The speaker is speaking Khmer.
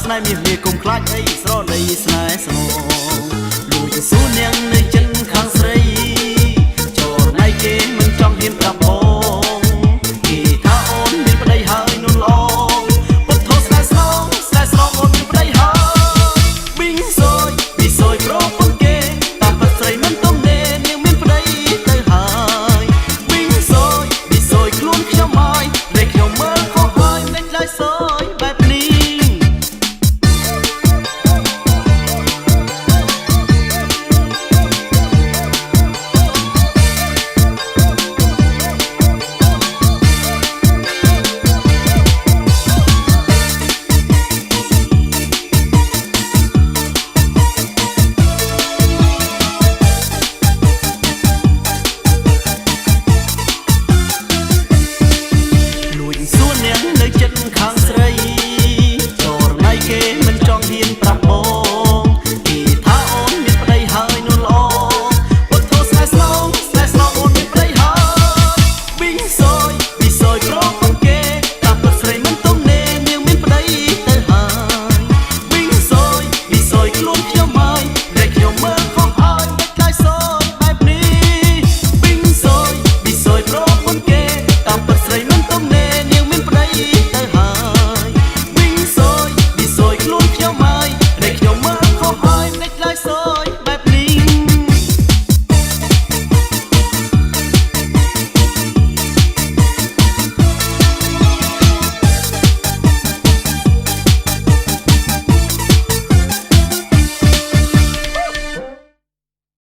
ស្នេហ៍មាសលាគុំខ្លាចអីស្រដីស្នេហ៍ស្មងលួចសួរនាងនៅចិត្តខាងស្រីចូលណៃគេមិនចង់ហ៊ានប្រាប់បងគេថាអូនមានប្តីហើយនោះល្អពុតធោស្នេហ៍ស្រងអូនមានប្តីហើយប៊ីងសយប្រពន្ធគេតាមពិតស្រីមិនទំនេរនាងមានប្តីទៅហើយប៊ីងសយខ្លួនខ្ញុំហើយលេខខ្ញុំមើលខុសហើយមិនឡើយសយបែបនេះខាង